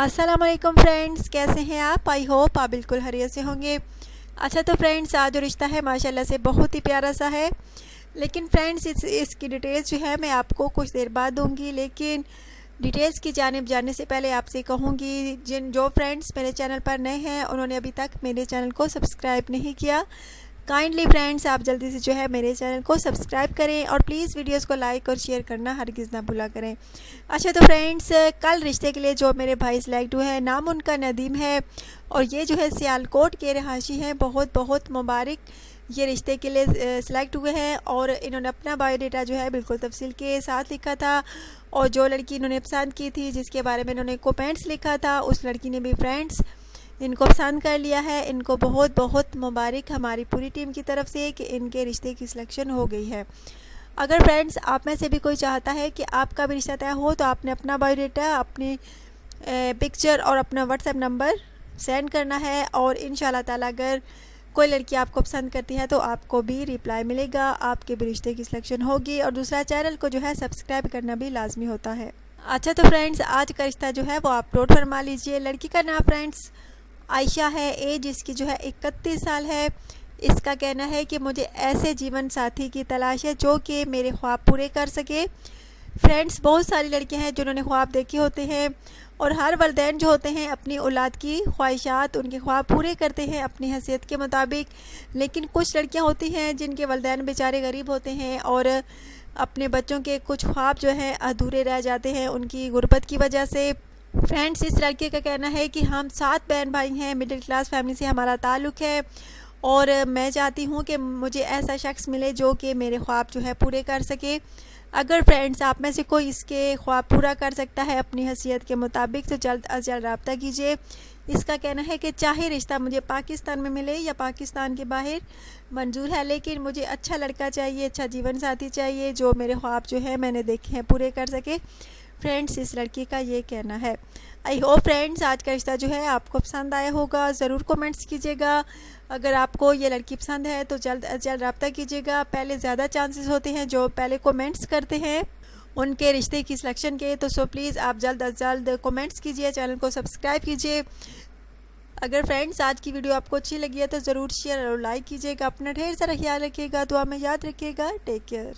अस्सलाम वालेकुम फ्रेंड्स, कैसे हैं आप? आई होप आप बिल्कुल खैरियत से होंगे। अच्छा तो फ्रेंड्स, आज जो रिश्ता है माशाल्लाह से बहुत ही प्यारा सा है। लेकिन फ्रेंड्स इसकी डिटेल्स जो है मैं आपको कुछ देर बाद दूंगी। लेकिन डिटेल्स की जानिब जाने से पहले आपसे कहूँगी, जो फ्रेंड्स मेरे चैनल पर नए हैं उन्होंने अभी तक मेरे चैनल को सब्सक्राइब नहीं किया, काइंडली फ्रेंड्स आप जल्दी से जो है मेरे चैनल को सब्सक्राइब करें और प्लीज़ वीडियोस को लाइक और शेयर करना हरगिज़ ना भूला करें। अच्छा तो फ्रेंड्स, कल रिश्ते के लिए जो मेरे भाई सिलेक्ट हुए हैं, नाम उनका नदीम है और ये जो है सियालकोट के रहायशी हैं। बहुत बहुत मुबारक, ये रिश्ते के लिए सिलेक्ट हुए हैं और इन्होंने अपना बायोडाटा जो है बिल्कुल तफसील के साथ लिखा था। और जो लड़की इन्होंने पसंद की थी, जिसके बारे में इन्होंने कमेंट्स लिखा था, उस लड़की ने भी फ्रेंड्स इनको पसंद कर लिया है। इनको बहुत बहुत मुबारक हमारी पूरी टीम की तरफ से कि इनके रिश्ते की सिलेक्शन हो गई है। अगर फ्रेंड्स आप में से भी कोई चाहता है कि आपका भी रिश्ता तय हो, तो आपने अपना बायोडाटा, अपनी पिक्चर और अपना व्हाट्सएप नंबर सेंड करना है और इंशाल्लाह ताला अगर कोई लड़की आपको पसंद करती है तो आपको भी रिप्लाई मिलेगा, आपके भी रिश्ते की सिलेक्शन होगी। और दूसरा, चैनल को जो है सब्सक्राइब करना भी लाजमी होता है। अच्छा तो फ्रेंड्स, आज का रिश्ता जो है वो आप अपलोड फरमा लीजिए। लड़की का नाम फ्रेंड्स आयशा है, एज इसकी जो है 31 साल है। इसका कहना है कि मुझे ऐसे जीवन साथी की तलाश है जो कि मेरे ख्वाब पूरे कर सके। फ्रेंड्स, बहुत सारी लड़कियां हैं जिन्होंने ख्वाब देखे होते हैं और हर वालिदैन जो होते हैं अपनी औलाद की ख्वाहिशात, उनके ख्वाब पूरे करते हैं अपनी हैसियत के मुताबिक। लेकिन कुछ लड़कियां होती हैं जिनके वालिदैन बेचारे गरीब होते हैं और अपने बच्चों के कुछ ख्वाब जो हैं अधूरे रह जाते हैं उनकी गुर्बत की वजह से। फ्रेंड्स, इस लड़के का कहना है कि हम 7 बहन भाई हैं, मिडिल क्लास फैमिली से हमारा ताल्लुक़ है और मैं चाहती हूँ कि मुझे ऐसा शख्स मिले जो कि मेरे ख्वाब जो है पूरे कर सके। अगर फ्रेंड्स आप में से कोई इसके ख्वाब पूरा कर सकता है अपनी हैसियत के मुताबिक तो जल्द अज जल्द रब्ता कीजिए। इसका कहना है कि चाहे रिश्ता मुझे पाकिस्तान में मिले या पाकिस्तान के बाहर मंजूर है, लेकिन मुझे अच्छा लड़का चाहिए, अच्छा जीवन साथी चाहिए जो मेरे ख्वाब जो है मैंने देखे हैं पूरे कर सके। फ्रेंड्स, इस लड़की का ये कहना है। आई होप फ्रेंड्स आज का रिश्ता जो है आपको पसंद आया होगा। ज़रूर कमेंट्स कीजिएगा। अगर आपको ये लड़की पसंद है तो जल्द अज जल्द रब्ता कीजिएगा। पहले ज़्यादा चांसेस होते हैं जो पहले कमेंट्स करते हैं उनके रिश्ते की सिलेक्शन के, तो सो प्लीज़ आप जल्द अज जल्द कमेंट्स कीजिए, चैनल को सब्सक्राइब कीजिए। अगर फ्रेंड्स आज की वीडियो आपको अच्छी लगी है तो ज़रूर शेयर और लाइक कीजिएगा। अपना ढेर सारा ख्याल रखिएगा, दुआ में याद रखिएगा। Take care.